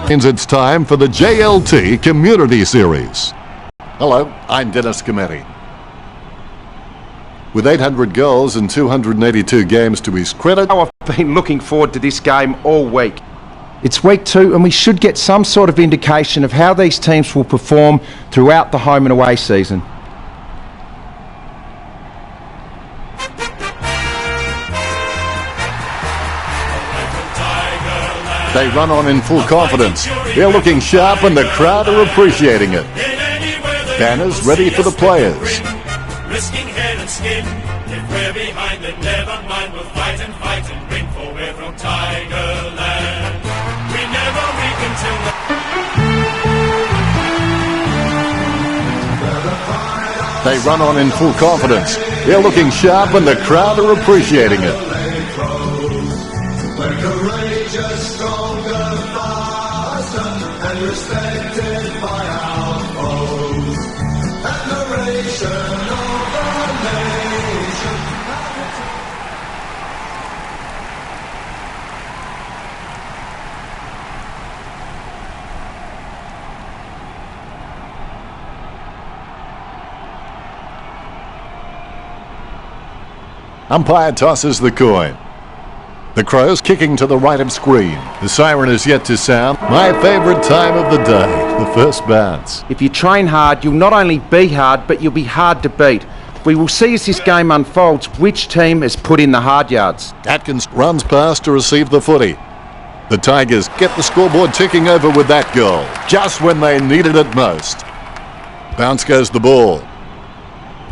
Means it's time for the JLT Community Series. Hello, I'm Dennis Cometti. With 800 goals and 282 games to his credit, I've been looking forward to this game all week. It's week 2 and we should get some sort of indication of how these teams will perform throughout the home and away season. they run on in full confidence. They're looking sharp and the crowd are appreciating it. Banners ready for the players. Risking head and skin. If we're behind, then never mind. We'll fight and bring, for we're from Tigerland. We never weak until They run on in full confidence. They're looking sharp and the crowd are appreciating it. Courageous, stronger, faster, and respected by our foes. Admiration of the nation. Umpire tosses the coin. The Crows kicking to the right of screen. The siren is yet to sound. My favourite time of the day, the first bounce. If you train hard, you'll not only be hard, but you'll be hard to beat. We will see as this game unfolds which team has put in the hard yards. Atkins runs past to receive the footy. The Tigers get the scoreboard ticking over with that goal, just when they needed it most. Bounce goes the ball.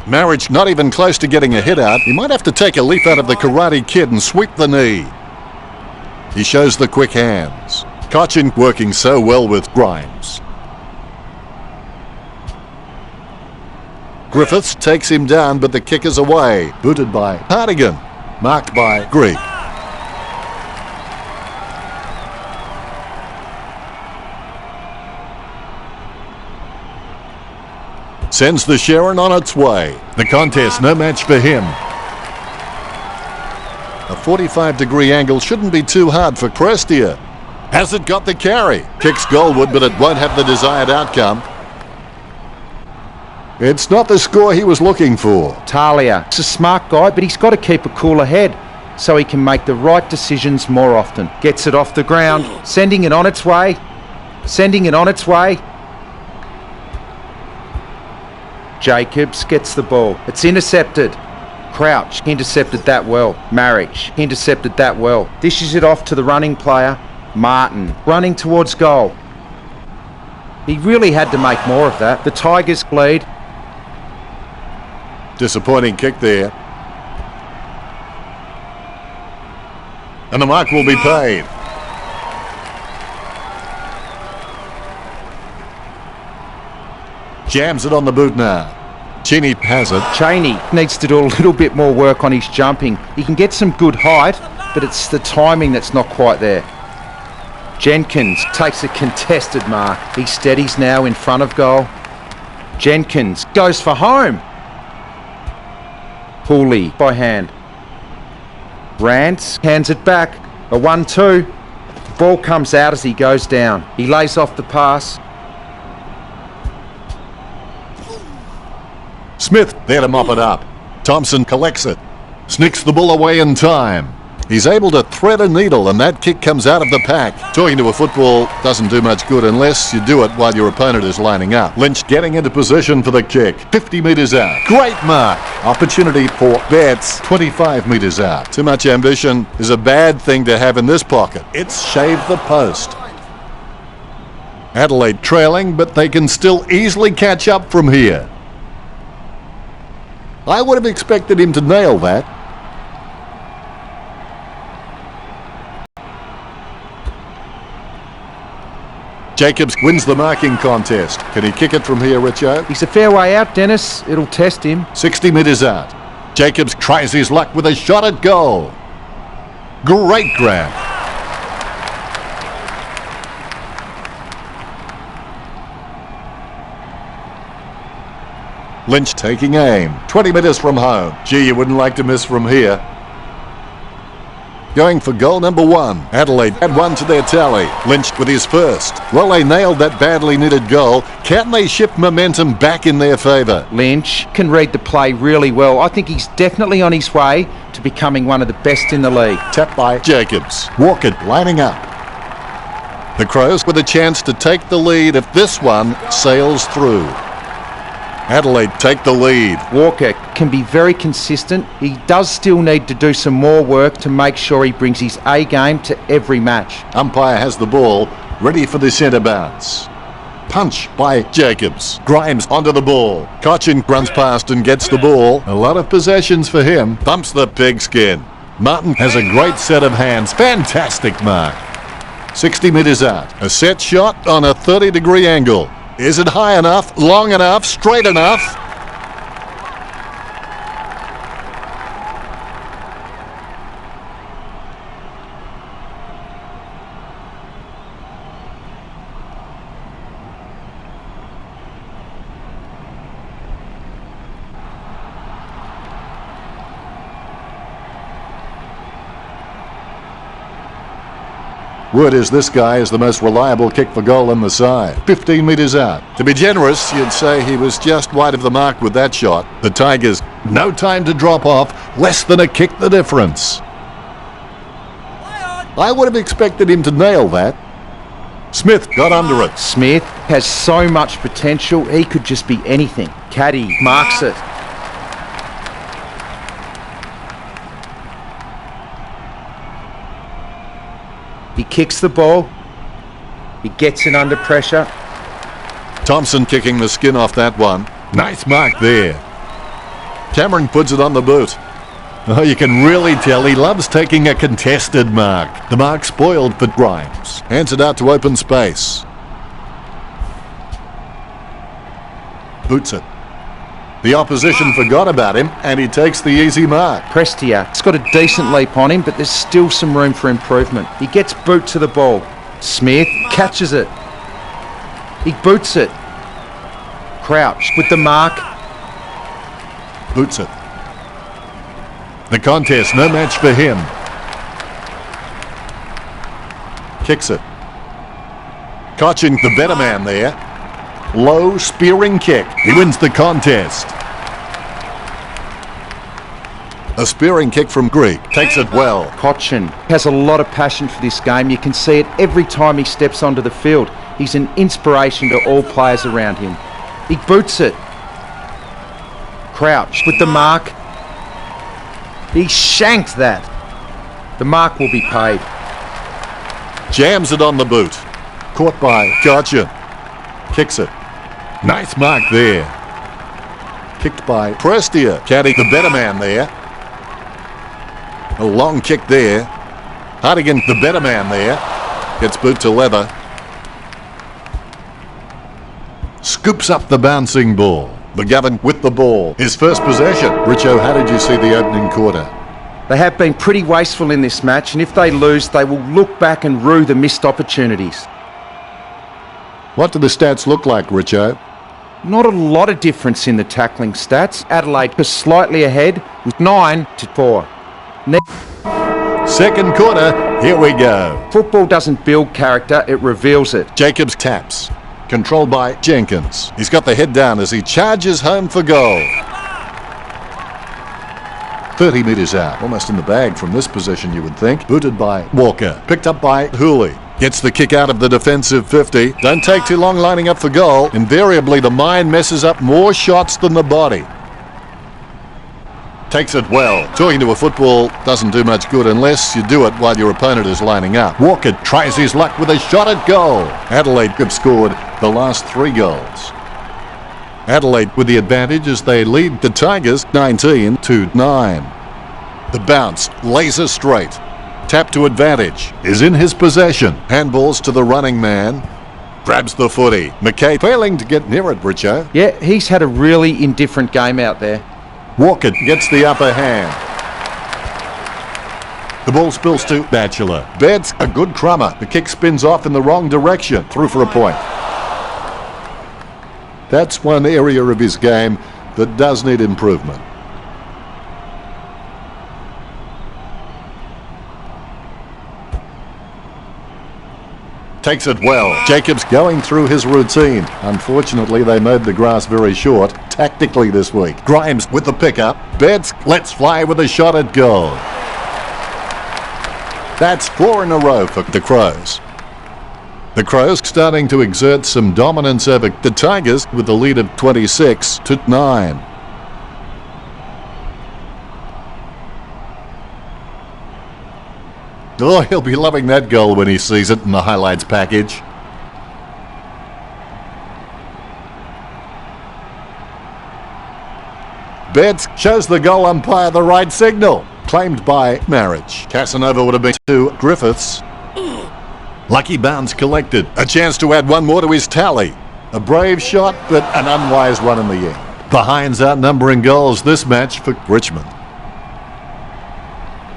Marriage not even close to getting a hit out. He might have to take a leaf out of the Karate Kid and sweep the knee. He shows the quick hands. Cochin working so well with Grimes. Griffiths takes him down, but the kick is away. Booted by Hardigan. Marked by Greig. Sends the Sharon on its way. The contest, no match for him. A 45-degree angle shouldn't be too hard for Prestia. Has it got the carry? Kicks goalward, but it won't have the desired outcome. It's not the score he was looking for. Talia, he's a smart guy, but he's got to keep a cooler head so he can make the right decisions more often. Gets it off the ground, sending it on its way. Sending it on its way. Jacobs gets the ball. It's intercepted. Crouch intercepted that well. Marriage intercepted that well. Dishes it off to the running player. Martin running towards goal. He really had to make more of that. The Tigers lead. Disappointing kick there. And the mark will be paid. Jams it on the boot now. Cheney has it. Cheney needs to do a little bit more work on his jumping. He can get some good height, but it's the timing that's not quite there. Jenkins takes a contested mark. He steadies now in front of goal. Jenkins goes for home. Pooley by hand. Rance hands it back. A 1-2. The ball comes out as he goes down. He lays off the pass. Smith there to mop it up. Thompson collects it. Sneaks the ball away in time. He's able to thread a needle and that kick comes out of the pack. Talking to a football doesn't do much good unless you do it while your opponent is lining up. Lynch getting into position for the kick. 50 metres out. Great mark. Opportunity for Betts. 25 metres out. Too much ambition is a bad thing to have in this pocket. It's shaved the post. Adelaide trailing, but they can still easily catch up from here. I would have expected him to nail that. Jacobs wins the marking contest. Can he kick it from here, Richo? He's a fair way out, Dennis. It'll test him. 60 metres out. Jacobs tries his luck with a shot at goal. Great grab. Lynch taking aim. 20 metres from home. Gee, you wouldn't like to miss from here. going for goal number 1. Adelaide add 1 to their tally. Lynch with his first. Well, they nailed that badly needed goal. Can they shift momentum back in their favour? Lynch can read the play really well. I think he's definitely on his way to becoming one of the best in the league. Tapped by Jacobs. Walker lining up. The Crows with a chance to take the lead if this one sails through. Adelaide take the lead. Walker can be very consistent. He does still need to do some more work to make sure he brings his A game to every match. Umpire has the ball, ready for the centre bounce. Punch by Jacobs. Grimes onto the ball. Cochin runs past and gets the ball. A lot of possessions for him. Bumps the pigskin. Martin has a great set of hands. Fantastic mark. 60 metres out. A set shot on a 30-degree angle. Is it high enough, long enough, straight enough? Word is this guy is the most reliable kick for goal on the side. 15 metres out. To be generous, you'd say he was just wide of the mark with that shot. The Tigers, no time to drop off, less than a kick the difference. I would have expected him to nail that. Smith got under it. Smith has so much potential, he could just be anything. Caddy marks it. He kicks the ball. He gets it under pressure. Thompson kicking the skin off that one. Nice mark there. Cameron puts it on the boot. Oh, you can really tell he loves taking a contested mark. The mark spoiled for Grimes. Hands it out to open space. Boots it. The opposition forgot about him, and he takes the easy mark. Prestia's got a decent leap on him, but there's still some room for improvement. He gets boot to the ball. Smith catches it. He boots it. Crouch with the mark. Boots it. The contest, no match for him. Kicks it. Cochin, the better man there. Low spearing kick. He wins the contest. A spearing kick from Greek. Takes it well. Cochin has a lot of passion for this game. You can see it every time he steps onto the field. He's an inspiration to all players around him. He boots it. Crouch with the mark. He shanked that. The mark will be paid. Jams it on the boot. Caught by Cochin. Kicks it. Nice mark there. Kicked by Prestia. Caddy, the better man there. A long kick there. Hardigan, the better man there. Gets boot to leather. Scoops up the bouncing ball. McGovern with the ball. His first possession. Richo, how did you see the opening quarter? They have been pretty wasteful in this match, and if they lose, they will look back and rue the missed opportunities. What do the stats look like, Richo? Not a lot of difference in the tackling stats. Adelaide was slightly ahead with 9-4. Second quarter, here we go. Football doesn't build character, it reveals it. Jacobs taps. Controlled by Jenkins. He's got the head down as he charges home for goal. 30 metres out. Almost in the bag from this position, you would think. Booted by Walker. Picked up by Hooley. Gets the kick out of the defensive 50. Don't take too long lining up for goal. Invariably, the mind messes up more shots than the body. Takes it well. Talking to a football doesn't do much good unless you do it while your opponent is lining up. Walker tries his luck with a shot at goal. Adelaide have scored the last 3 goals. Adelaide with the advantage as they lead the Tigers 19-9. The bounce, laser straight. Tap to advantage, is in his possession. Handballs to the running man. Grabs the footy. McKay failing to get near it, Richo. Yeah, he's had a really indifferent game out there. Walker gets the upper hand. The ball spills to Batchelor. Bed's a good crummer. The kick spins off in the wrong direction. Through for a point. That's one area of his game that does need improvement. takes it well. Jacobs going through his routine. Unfortunately, they mowed the grass very short tactically this week. Grimes with the pickup. Betts lets fly with a shot at goal. That's 4 in a row for the Crows. The Crows starting to exert some dominance over the Tigers with a lead of 26-9. Oh, he'll be loving that goal when he sees it in the highlights package. Betts shows the goal umpire the right signal. Claimed by Marriage. Casanova would have been to Griffiths. Lucky bounce collected. A chance to add one more to his tally. A brave shot, but an unwise one in the end. The Hinds outnumbering goals this match for Richmond.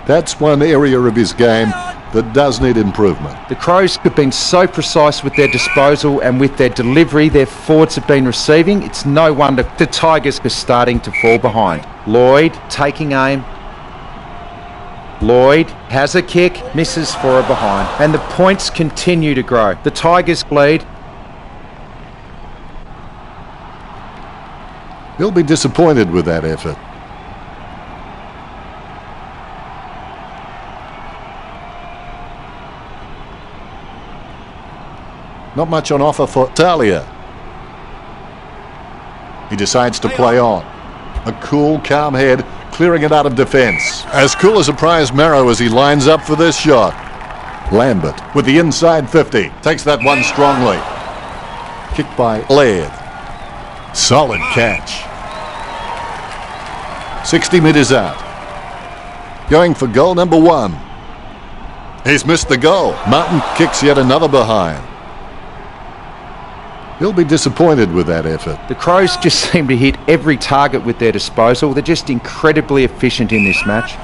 That's one area of his game that does need improvement. The Crows have been so precise with their disposal and with their delivery their forwards have been receiving. It's no wonder the Tigers are starting to fall behind. Lloyd taking aim. Lloyd has a kick, misses for a behind. And the points continue to grow. The Tigers lead. He'll be disappointed with that effort. Not much on offer for Talia. He decides to play on. A cool, calm head, clearing it out of defence. As cool as a prize marrow as he lines up for this shot. Lambert with the inside 50. Takes that one strongly. Kicked by Laird. Solid catch. 60 metres out. Going for goal number 1. He's missed the goal. Martin kicks yet another behind. He'll be disappointed with that effort. The Crows just seem to hit every target with their disposal. They're just incredibly efficient in this match.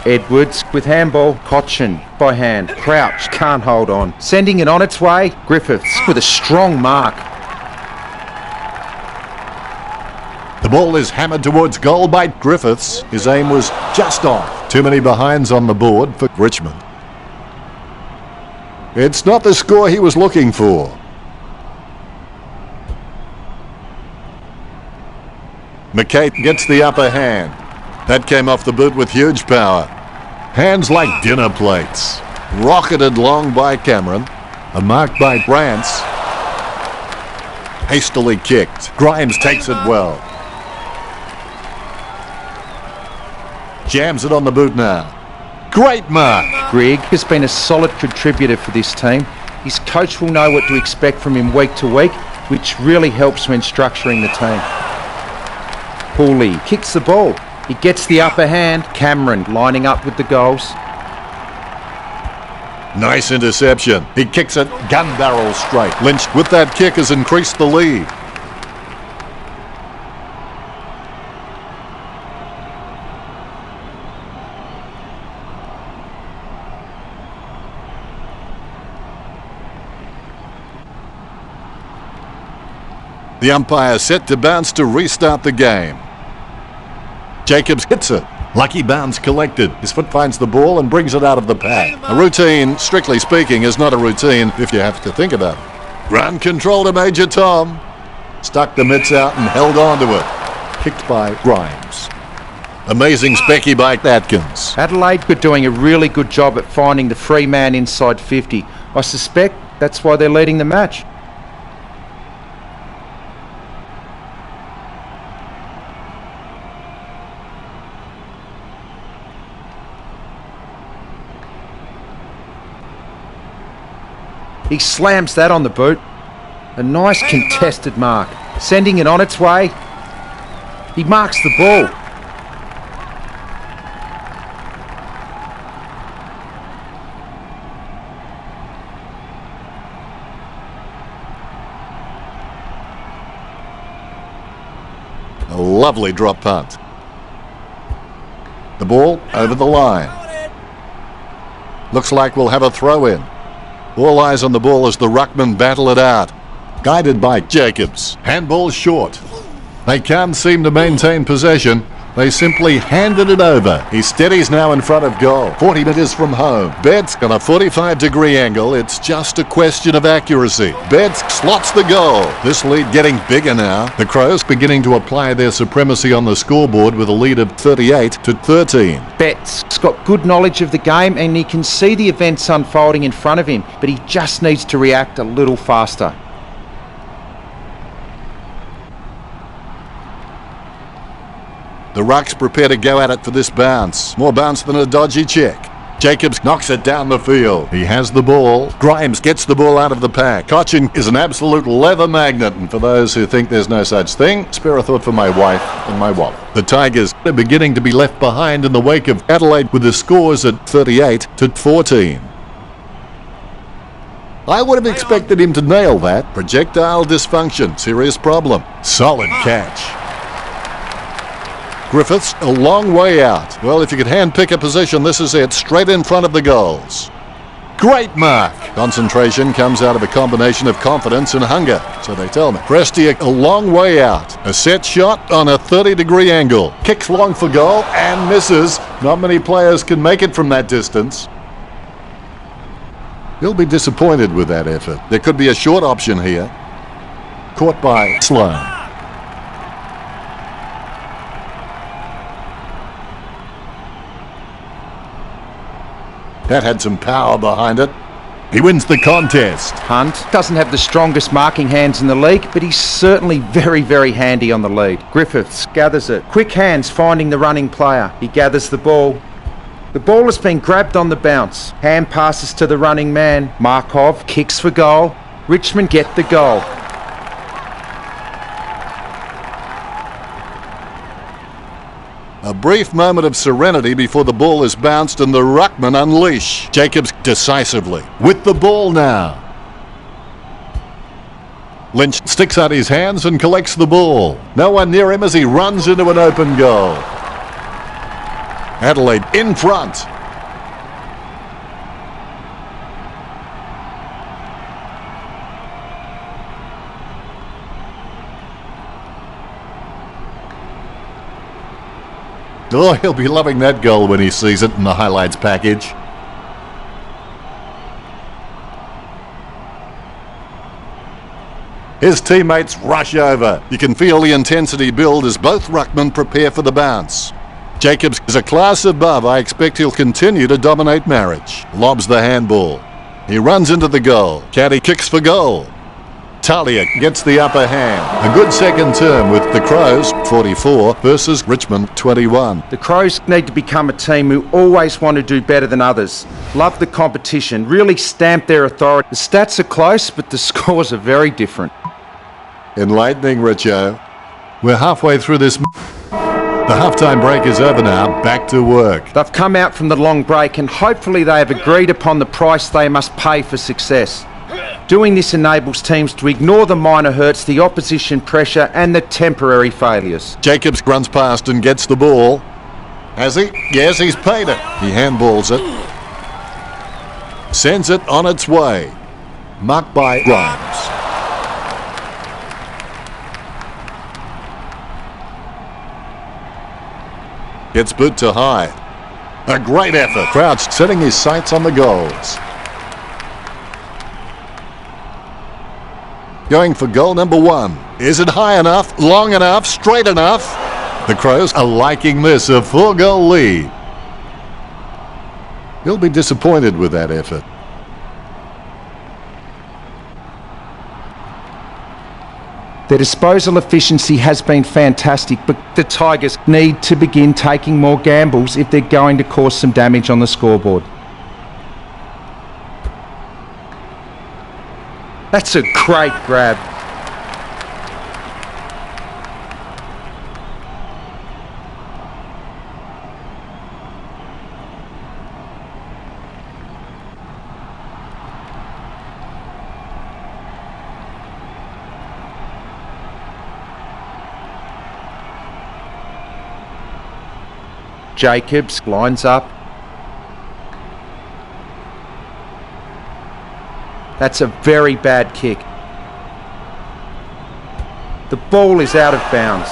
Edwards with handball. Cochin by hand. Crouch can't hold on. Sending it on its way. Griffiths with a strong mark. The ball is hammered towards goal by Griffiths. His aim was just off. Too many behinds on the board for Richmond. It's not the score he was looking for. McKay gets the upper hand. That came off the boot with huge power. Hands like dinner plates. Rocketed long by Cameron. A mark by Brantz. Hastily kicked. Grimes takes it well. Jams it on the boot now. Great mark. Grigg has been a solid contributor for this team. His coach will know what to expect from him week to week, which really helps when structuring the team. Pooley kicks the ball. He gets the upper hand. Cameron lining up with the goals. Nice interception. He kicks it gun barrel straight. Lynch with that kick has increased the lead. The umpire set to bounce to restart the game. Jacobs hits it. Lucky bounce collected. His foot finds the ball and brings it out of the pack. A routine, strictly speaking, is not a routine if you have to think about it. Run control to Major Tom. Stuck the mitts out and held on to it. Kicked by Grimes. Amazing specky by Atkins. Adelaide were doing a really good job at finding the free man inside 50. I suspect that's why they're leading the match. He slams that on the boot. A nice contested mark. Sending it on its way. He marks the ball. A lovely drop punt. The ball over the line. Looks like we'll have a throw in. All eyes on the ball as the ruckmen battle it out. Guided by Jacobs. Handball short. They can't seem to maintain possession. They simply handed it over. He steadies now in front of goal. 40 metres from home. Betts on a 45-degree angle. It's just a question of accuracy. Betts slots the goal. This lead getting bigger now. The Crows beginning to apply their supremacy on the scoreboard with a lead of 38-13. Betts has got good knowledge of the game and he can see the events unfolding in front of him, but he just needs to react a little faster. The Rucks prepare to go at it for this bounce. More bounce than a dodgy check. Jacobs knocks it down the field. He has the ball. Grimes gets the ball out of the pack. Cochin is an absolute leather magnet, and for those who think there's no such thing, spare a thought for my wife and my wallet. The Tigers are beginning to be left behind in the wake of Adelaide with the scores at 38-14. I would have expected him to nail that. Projectile dysfunction, serious problem. Solid catch. Griffiths a long way out. Well, if you could hand-pick a position, this is it, straight in front of the goals. Great mark. Concentration comes out of a combination of confidence and hunger, so they tell me. Prestia a long way out. A set shot on a 30-degree angle. Kicks long for goal and misses. Not many players can make it from that distance. He'll be disappointed with that effort. There could be a short option here. Caught by Sloan. That had some power behind it. He wins the contest. Hunt doesn't have the strongest marking hands in the league, but he's certainly very, very handy on the lead. Griffiths gathers it. Quick hands finding the running player. He gathers the ball. The ball has been grabbed on the bounce. Hand passes to the running man. Markov kicks for goal. Richmond get the goal. A brief moment of serenity before the ball is bounced and the ruckman unleash. Jacobs decisively with the ball now. Lynch sticks out his hands and collects the ball. No one near him as he runs into an open goal. Adelaide in front. Oh, he'll be loving that goal when he sees it in the highlights package. His teammates rush over. You can feel the intensity build as both ruckmen prepare for the bounce. Jacobs is a class above. I expect he'll continue to dominate Marriage. Lobs the handball. He runs into the goal. Caddy kicks for goal. Talia gets the upper hand. A good second term with the Crows 44 versus Richmond 21. The Crows need to become a team who always want to do better than others. Love the competition, really stamp their authority. The stats are close, but the scores are very different. Enlightening, Richo. We're halfway through this. The halftime break is over now. Back to work. They've come out from the long break and hopefully they have agreed upon the price they must pay for success. Doing this enables teams to ignore the minor hurts, the opposition pressure and the temporary failures. Jacobs runs past and gets the ball. Has he? Yes, he's paid it. He handballs it. Sends it on its way. Marked by Grimes. Gets boot to high. A great effort. Crouch setting his sights on the goals. Going for goal number 1. Is it high enough, long enough, straight enough? The Crows are liking this, a 4-goal lead. He'll be disappointed with that effort. Their disposal efficiency has been fantastic, but the Tigers need to begin taking more gambles if they're going to cause some damage on the scoreboard. That's a great grab. Jacobs lines up. That's a very bad kick. The ball is out of bounds.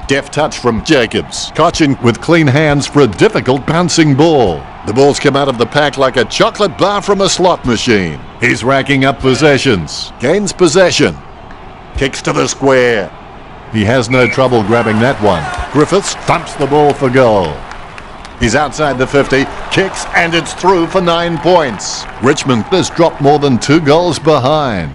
Deft touch from Jacobs. Cochin with clean hands for a difficult bouncing ball. The ball's come out of the pack like a chocolate bar from a slot machine. He's racking up possessions. Gains possession. Kicks to the square. He has no trouble grabbing that one. Griffiths thumps the ball for goal. He's outside the 50, kicks, and it's through for 9 points. Richmond has dropped more than 2 goals behind.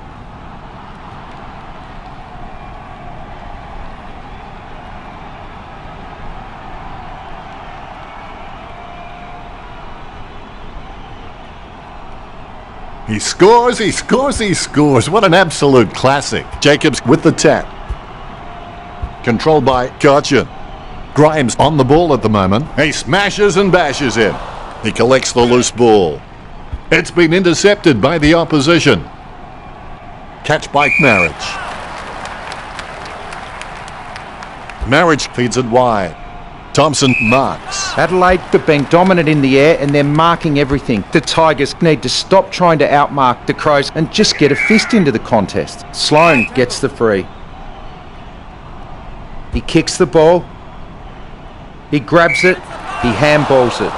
He scores, he scores, he scores. What an absolute classic. Jacobs with the tap. Controlled by Cochin. Grimes on the ball at the moment. He smashes and bashes him. He collects the loose ball. It's been intercepted by the opposition. Catch by Marriage. Marriage feeds it wide. Thompson marks. Adelaide have been dominant in the air and they're marking everything. The Tigers need to stop trying to outmark the Crows and just get a fist into the contest. Sloane gets the free. He kicks the ball. He grabs it. He handballs it.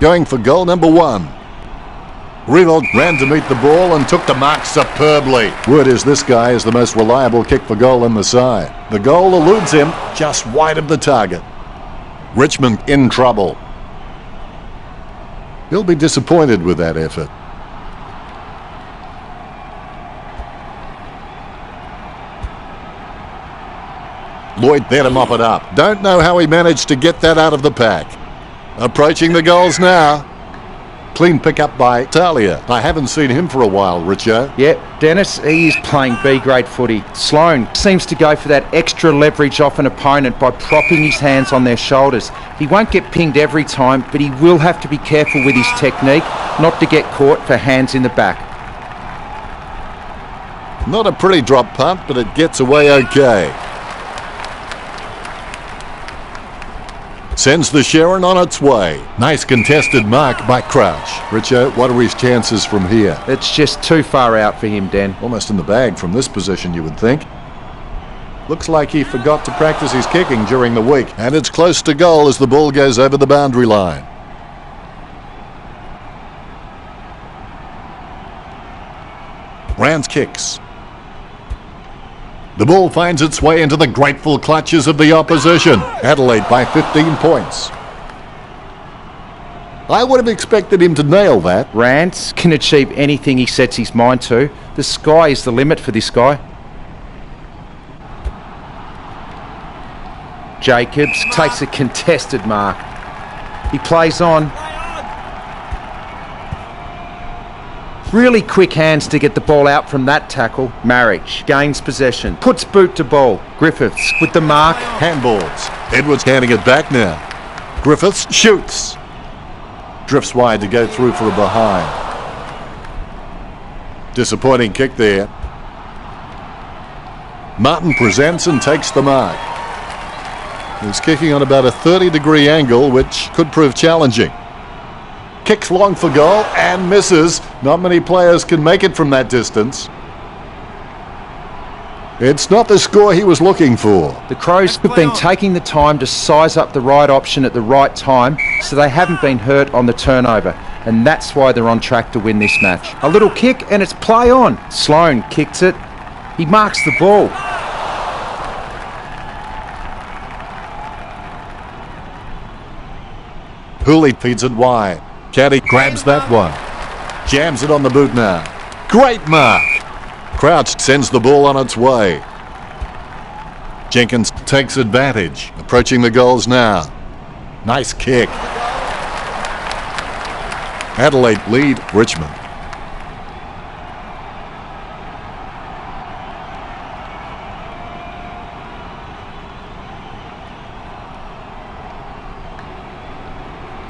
Going for goal number 1. Riewoldt ran to meet the ball and took the mark superbly. Word is this guy is the most reliable kick for goal in the side. The goal eludes him just wide of the target. Richmond in trouble. He'll be disappointed with that effort. Lloyd there to mop it up. Don't know how he managed to get that out of the pack. Approaching the goals now. Clean pick-up by Talia. I haven't seen him for a while, Richo. Yep, Dennis, he is playing B-grade footy. Sloane seems to go for that extra leverage off an opponent by propping his hands on their shoulders. He won't get pinged every time, but he will have to be careful with his technique, not to get caught for hands in the back. Not a pretty drop punt, but it gets away okay. Sends the Sharon on its way. Nice contested mark by Crouch. Richo, what are his chances from here? It's just too far out for him, Dan. Almost in the bag from this position, you would think. Looks like he forgot to practice his kicking during the week. And it's close to goal as the ball goes over the boundary line. Rance kicks. The ball finds its way into the grateful clutches of the opposition. Adelaide by 15 points. I would have expected him to nail that. Rance can achieve anything he sets his mind to. The sky is the limit for this guy. Jacobs takes a contested mark. He plays on. Really quick hands to get the ball out from that tackle. Marriage gains possession. Puts boot to ball. Griffiths with the mark. Handballs. Edwards handing it back now. Griffiths shoots. Drifts wide to go through for a behind. Disappointing kick there. Martin presents and takes the mark. He's kicking on about a 30-degree angle, which could prove challenging. Kicks long for goal and misses. Not many players can make it from that distance. It's not the score he was looking for. The Crows have been taking the time to size up the right option at the right time, so they haven't been hurt on the turnover, and that's why they're on track to win this match. A little kick and it's play on. Sloane kicks it. He marks the ball. Hooley feeds it wide. Caddy grabs that one. Jams it on the boot now. Great mark. Crouch sends the ball on its way. Jenkins takes advantage. Approaching the goals now. Nice kick. Adelaide lead Richmond.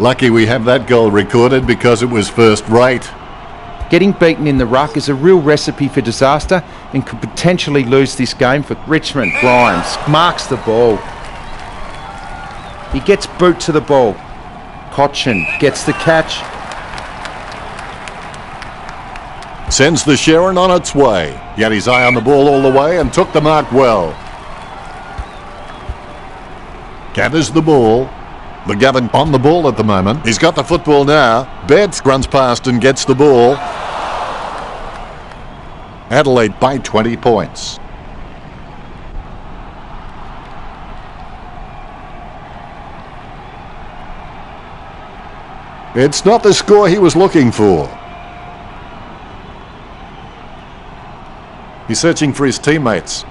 Lucky we have that goal recorded because it was first rate. Getting beaten in the ruck is a real recipe for disaster and could potentially lose this game for Richmond. Grimes marks the ball. He gets boot to the ball. Cochin gets the catch. sends the Sharon on its way. He had his eye on the ball all the way and took the mark well. Gathers the ball. McGovern on the ball at the moment. He's got the football now. Betts runs past and gets the ball. Adelaide by 20 points. It's not the score he was looking for. He's searching for his teammates.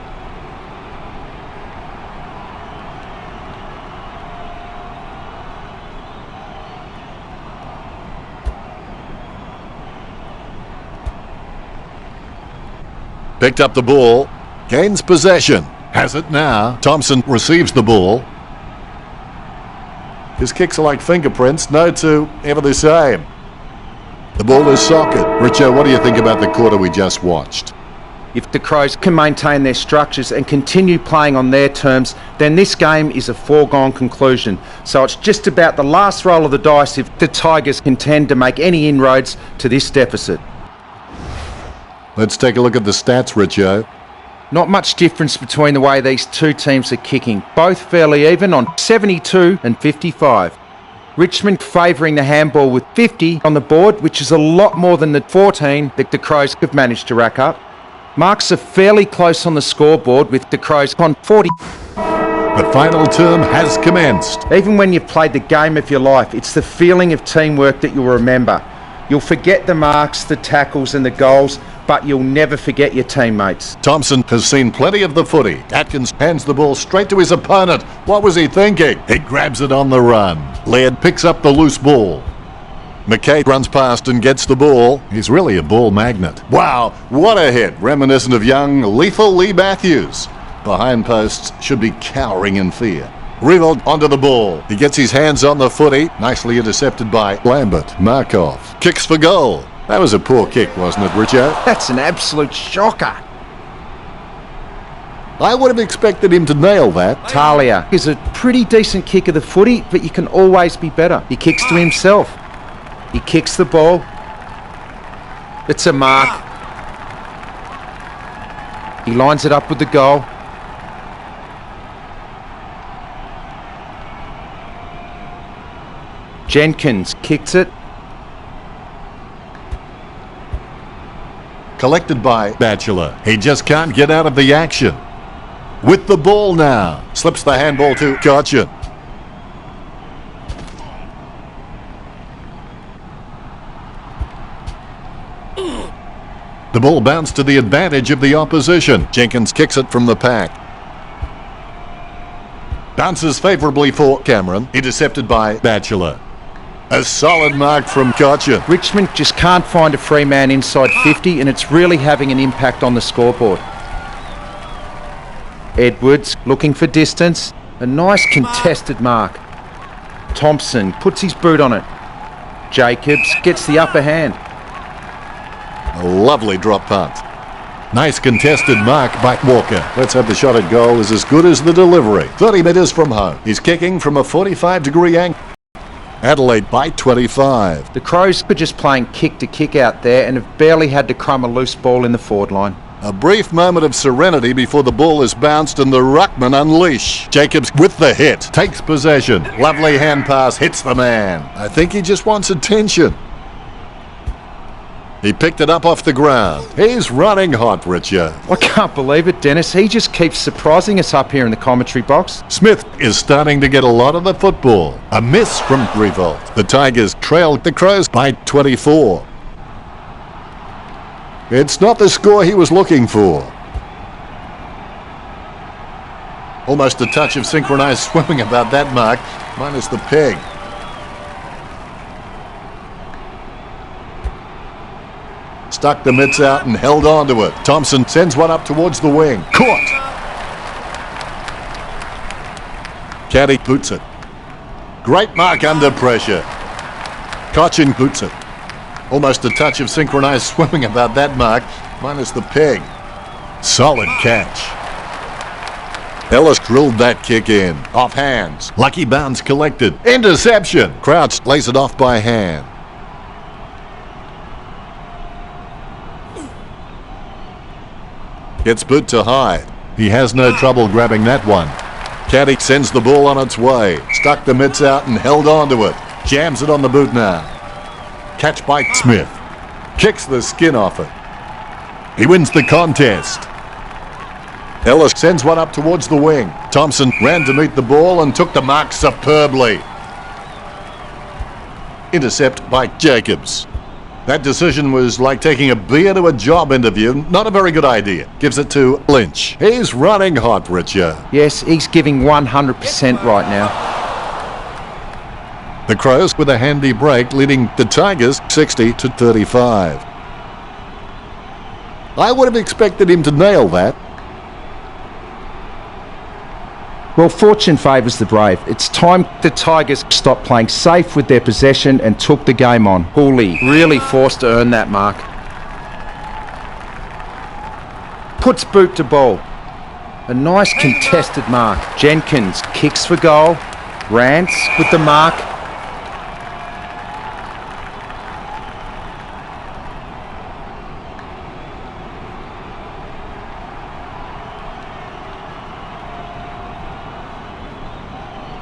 Picked up the ball, gains possession, has it now. Thompson receives the ball. His kicks are like fingerprints, no two ever the same. The ball is socket. Richo, what do you think about the quarter we just watched? If the Crows can maintain their structures and continue playing on their terms, then this game is a foregone conclusion. So it's just about the last roll of the dice if the Tigers intend to make any inroads to this deficit. Let's take a look at the stats, Richo. Not much difference between the way these two teams are kicking. Both fairly even on 72 and 55. Richmond favouring the handball with 50 on the board, which is a lot more than the 14 that the Crows have managed to rack up. Marks are fairly close on the scoreboard with the Crows on 40. The final term has commenced. Even when you've played the game of your life, it's the feeling of teamwork that you'll remember. You'll forget the marks, the tackles and the goals, but you'll never forget your teammates. Thompson has seen plenty of the footy. Atkins hands the ball straight to his opponent. What was he thinking? He grabs it on the run. Laird picks up the loose ball. McKay runs past and gets the ball. He's really a ball magnet. Wow, what a hit. Reminiscent of young, lethal Lee Matthews. Behind posts should be cowering in fear. Revolt onto the ball. He gets his hands on the footy. Nicely intercepted by Lambert. Markov kicks for goal. That was a poor kick, wasn't it, Richo? That's an absolute shocker. I would have expected him to nail that. Talia is a pretty decent kick of the footy, but you can always be better. He kicks to himself. He kicks the ball. It's a mark. He lines it up with the goal. Jenkins kicks it. Collected by Batchelor. He just can't get out of the action. With the ball now. Slips the handball to Cochin. The ball bounced to the advantage of the opposition. Jenkins kicks it from the pack. Bounces favourably for Cameron. Intercepted by Batchelor. A solid mark from Cochin. Richmond just can't find a free man inside 50, and it's really having an impact on the scoreboard. Edwards looking for distance. A nice contested mark. Thompson puts his boot on it. Jacobs gets the upper hand. A lovely drop punt. Nice contested mark by Walker. Let's hope the shot at goal is as good as the delivery. 30 metres from home. He's kicking from a 45-degree angle. Adelaide by 25. The Crows were just playing kick to kick out there and have barely had to crumb a loose ball in the forward line. A brief moment of serenity before the ball is bounced and the ruckman unleash. Jacobs with the hit. Takes possession. Lovely hand pass. Hits the man. I think he just wants attention. He picked it up off the ground. He's running hot, Richard. I can't believe it, Dennis. He just keeps surprising us up here in the commentary box. Smith is starting to get a lot of the football. A miss from Revolt. The Tigers trail the Crows by 24. It's not the score he was looking for. Almost a touch of synchronised swimming about that mark, minus the peg. Stuck the mitts out and held on to it. Thompson sends one up towards the wing. Caught! Caddy boots it. Great mark under pressure. Cochin boots it. Almost a touch of synchronised swimming about that mark, minus the peg. Solid catch. Ellis drilled that kick in. Off hands. Lucky bounce collected. Interception. Crouch lays it off by hand. Gets boot to Hyde. He has no trouble grabbing that one. Caddy sends the ball on its way. Stuck the mitts out and held on to it. Jams it on the boot now. Catch by Smith. Kicks the skin off it. He wins the contest. Ellis sends one up towards the wing. Thompson ran to meet the ball and took the mark superbly. Intercept by Jacobs. That decision was like taking a beer to a job interview. Not a very good idea. Gives it to Lynch. He's running hot, Richard. Yes, he's giving 100% right now. The Crows with a handy break, leading the Tigers 60-35. I would have expected him to nail that. Well, fortune favours the brave. It's time the Tigers stopped playing safe with their possession and took the game on. Hooley really forced to earn that mark. Puts boot to ball. A nice contested mark. Jenkins kicks for goal. Rance with the mark.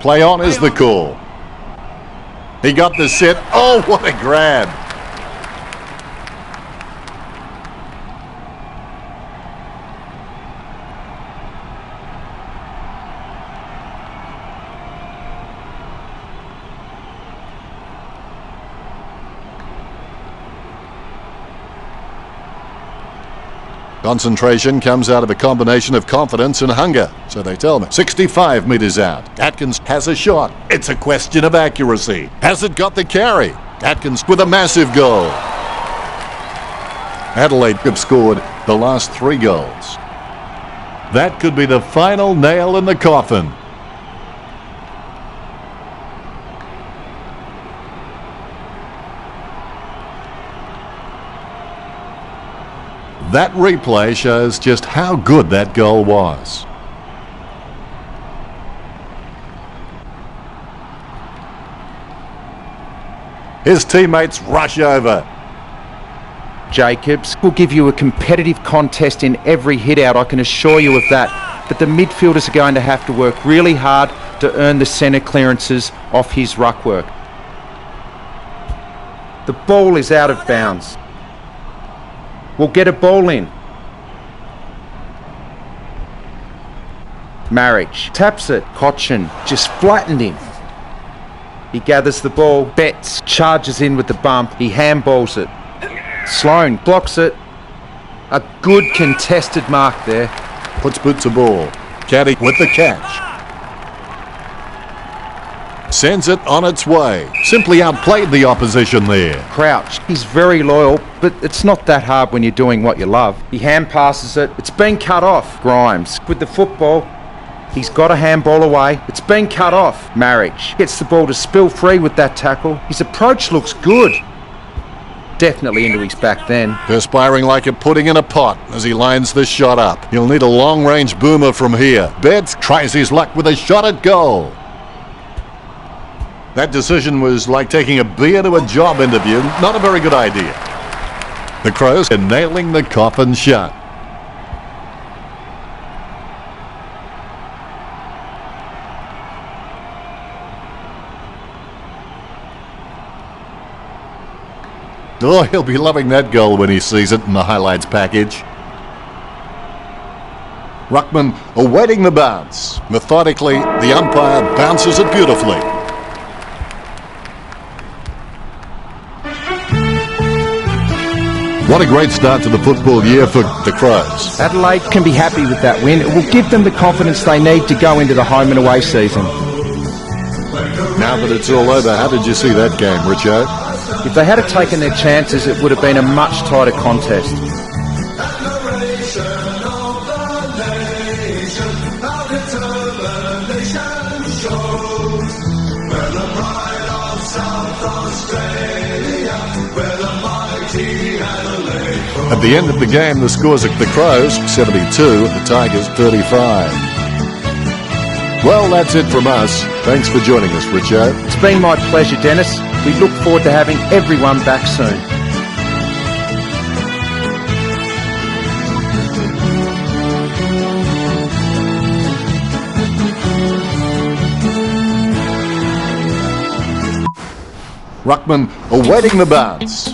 Play on is the call. He got the set. Oh, what a grab. Concentration comes out of a combination of confidence and hunger, so they tell me. 65 metres out. Atkins has a shot. It's a question of accuracy. Has it got the carry? Atkins with a massive goal. Adelaide have scored the last 3 goals. That could be the final nail in the coffin. That replay shows just how good that goal was. His teammates rush over. Jacobs will give you a competitive contest in every hit-out, I can assure you of that. But the midfielders are going to have to work really hard to earn the centre clearances off his ruck work. The ball is out of bounds. We'll get a ball in. Marriage taps it. Cochin just flattened him. He gathers the ball. Betts charges in with the bump. He handballs it. Sloan blocks it. A good contested mark there. Puts boot to ball. Caddy with the catch. Sends it on its way. Simply outplayed the opposition there. Crouch, he's very loyal, but it's not that hard when you're doing what you love. He hand passes it. It's been cut off. Grimes with the football. He's got a handball away. It's been cut off. Marriage gets the ball to spill free with that tackle. His approach looks good. Definitely into his back then. Perspiring like a pudding in a pot as he lines the shot up. He'll need a long-range boomer from here. Betts tries his luck with a shot at goal. That decision was like taking a beer to a job interview. Not a very good idea. The Crows are nailing the coffin shut. Oh, he'll be loving that goal when he sees it in the highlights package. Ruckman awaiting the bounce. Methodically, the umpire bounces it beautifully. What a great start to the football year for the Crows. Adelaide can be happy with that win. It will give them the confidence they need to go into the home and away season. Now that it's all over, how did you see that game, Richo? If they had taken their chances, it would have been a much tighter contest. At the end of the game, the scores of the Crows, 72, the Tigers, 35. Well, that's it from us. Thanks for joining us, Richo. It's been my pleasure, Dennis. We look forward to having everyone back soon. Ruckman awaiting the bounce.